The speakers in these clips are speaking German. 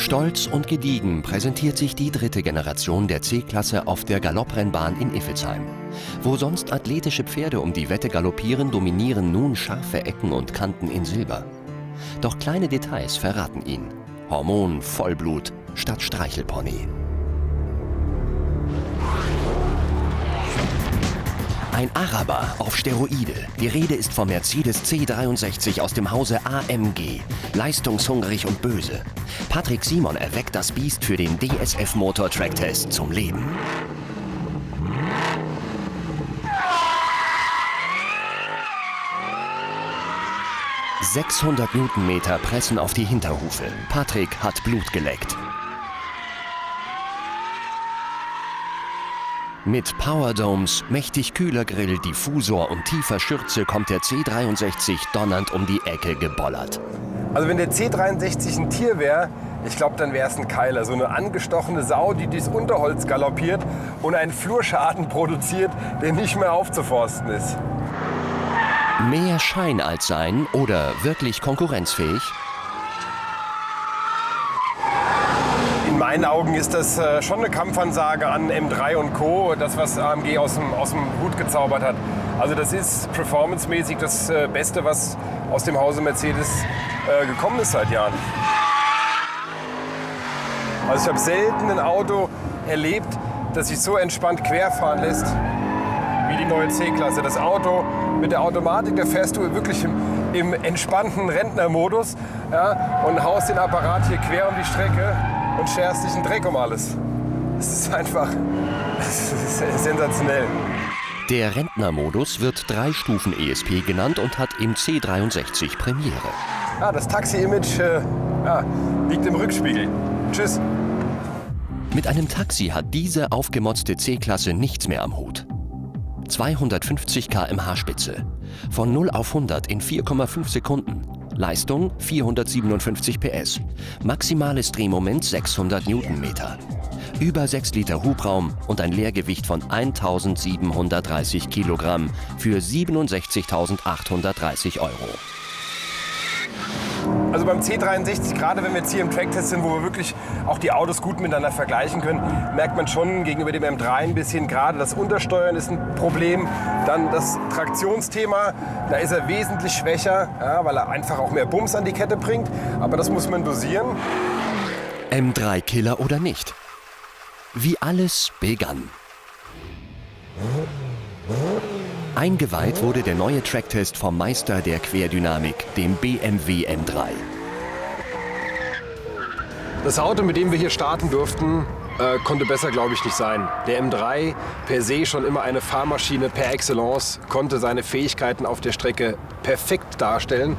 Stolz und gediegen präsentiert sich die dritte Generation der C-Klasse auf der Galopprennbahn in Iffelsheim. Wo sonst athletische Pferde um die Wette galoppieren, dominieren nun scharfe Ecken und Kanten in Silber. Doch kleine Details verraten ihn. Hormon, Vollblut statt Streichelpony. Ein Araber auf Steroide. Die Rede ist vom Mercedes C63 aus dem Hause AMG. Leistungshungrig und böse. Patrick Simon erweckt das Biest für den DSF Motor Track Test zum Leben. – 600 Newtonmeter pressen auf die Hinterhufe. Patrick hat Blut geleckt. Mit Powerdomes, mächtig kühler Grill, Diffusor und tiefer Schürze kommt der C63 donnernd um die Ecke gebollert. Also wenn der C63 ein Tier wäre, ich glaube, dann wäre es ein Keiler. So eine angestochene Sau, die durchs Unterholz galoppiert und einen Flurschaden produziert, der nicht mehr aufzuforsten ist. Mehr Schein als Sein oder wirklich konkurrenzfähig? In meinen Augen ist das schon eine Kampfansage an M3 und Co., das was AMG aus dem Hut gezaubert hat. Also das ist performancemäßig das Beste, was aus dem Hause Mercedes gekommen ist seit Jahren. Also ich habe selten ein Auto erlebt, das sich so entspannt querfahren lässt wie die neue C-Klasse. Das Auto mit der Automatik, da fährst du wirklich im entspannten Rentnermodus, ja, und haust den Apparat hier quer um die Strecke und scherst dich einen Dreck um alles. Das ist einfach sensationell. Der Rentnermodus wird 3 Stufen ESP genannt und hat im C63 Premiere. Ja, das Taxi-Image liegt im Rückspiegel. Tschüss. Mit einem Taxi hat diese aufgemotzte C-Klasse nichts mehr am Hut. 250 km/h Spitze. Von 0 auf 100 in 4,5 Sekunden. Leistung 457 PS. Maximales Drehmoment 600 Newtonmeter. Über 6 Liter Hubraum und ein Leergewicht von 1730 Kilogramm für 67.830 €. Also beim C63, gerade wenn wir jetzt hier im Tracktest sind, wo wir wirklich auch die Autos gut miteinander vergleichen können, merkt man schon gegenüber dem M3 ein bisschen, gerade das Untersteuern ist ein Problem. Dann das Traktionsthema, da ist er wesentlich schwächer, ja, weil er einfach auch mehr Bums an die Kette bringt. Aber das muss man dosieren. M3-Killer oder nicht? Wie alles begann. Eingeweiht wurde der neue Tracktest vom Meister der Querdynamik, dem BMW M3. Das Auto, mit dem wir hier starten durften, konnte besser, glaube ich, nicht sein. Der M3, per se schon immer eine Fahrmaschine per excellence, konnte seine Fähigkeiten auf der Strecke perfekt darstellen.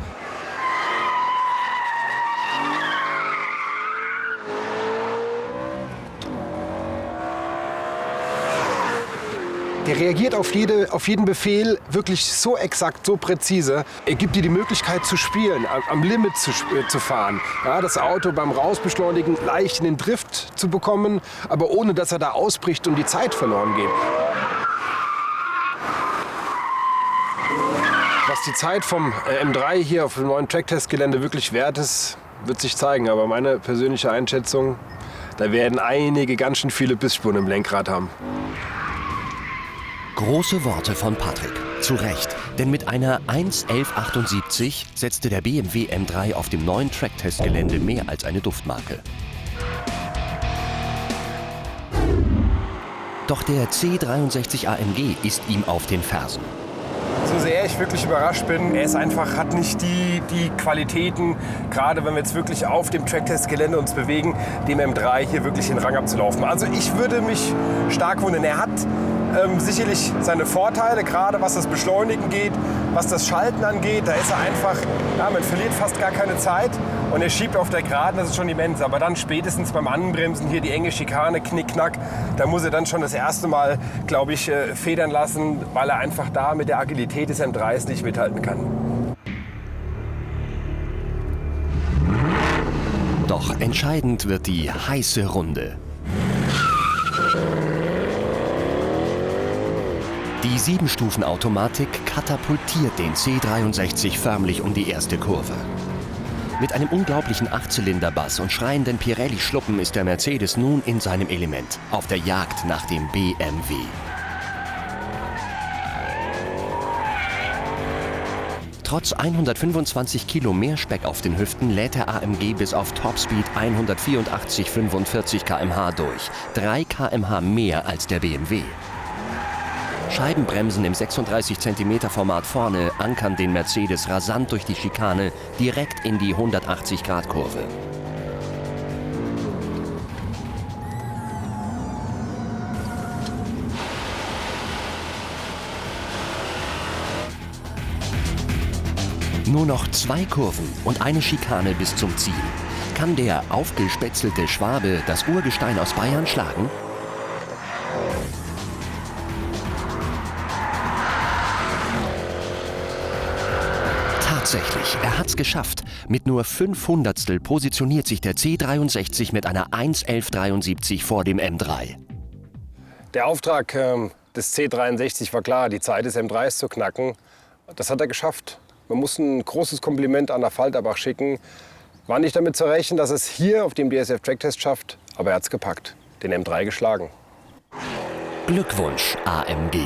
Der reagiert auf jeden Befehl wirklich so exakt, so präzise. Er gibt dir die Möglichkeit zu spielen, am Limit zu fahren. Ja, das Auto beim Rausbeschleunigen leicht in den Drift zu bekommen, aber ohne dass er da ausbricht und die Zeit verloren geht. Was die Zeit vom M3 hier auf dem neuen Tracktest-Gelände wirklich wert ist, wird sich zeigen. Aber meine persönliche Einschätzung, da werden einige ganz schön viele Bissspuren im Lenkrad haben. Große Worte von Patrick. Zu Recht, denn mit einer 1:11,78 setzte der BMW M3 auf dem neuen Tracktest-Gelände mehr als eine Duftmarke. Doch der C63 AMG ist ihm auf den Fersen. So sehr ich wirklich überrascht bin, er ist einfach, hat nicht die Qualitäten, gerade wenn wir jetzt wirklich auf dem Tracktest-Gelände uns bewegen, dem M3 hier wirklich den Rang abzulaufen. Also ich würde mich stark wundern. Er hat sicherlich seine Vorteile, gerade was das Beschleunigen geht, was das Schalten angeht. Da ist er einfach, ja, man verliert fast gar keine Zeit und er schiebt auf der Geraden, das ist schon immens. Aber dann spätestens beim Anbremsen, hier die enge Schikane, Knick-Knack, da muss er dann schon das erste Mal, glaube ich, federn lassen, weil er einfach da mit der Agilität des M3s nicht mithalten kann. Doch entscheidend wird die heiße Runde. Die 7-Stufen-Automatik katapultiert den C63 förmlich um die erste Kurve. Mit einem unglaublichen 8-Zylinder-Bass und schreienden Pirelli-Schluppen ist der Mercedes nun in seinem Element, auf der Jagd nach dem BMW. Trotz 125 Kilo mehr Speck auf den Hüften lädt der AMG bis auf Topspeed 184,45 km/h durch, 3 km/h mehr als der BMW. Scheibenbremsen im 36 cm Format vorne ankern den Mercedes rasant durch die Schikane direkt in die 180-Grad-Kurve. Nur noch 2 Kurven und eine Schikane bis zum Ziel. Kann der aufgespetzelte Schwabe das Urgestein aus Bayern schlagen? Tatsächlich, er hat's geschafft. Mit nur 5/100 positioniert sich der C63 mit einer 1:11,73 vor dem M3. Der Auftrag des C63 war klar, die Zeit des M3s zu knacken. Das hat er geschafft. Man muss ein großes Kompliment an der Falterbach schicken. War nicht damit zu rechnen, dass es hier auf dem DSF Tracktest schafft, aber er hat's gepackt. Den M3 geschlagen. Glückwunsch, AMG.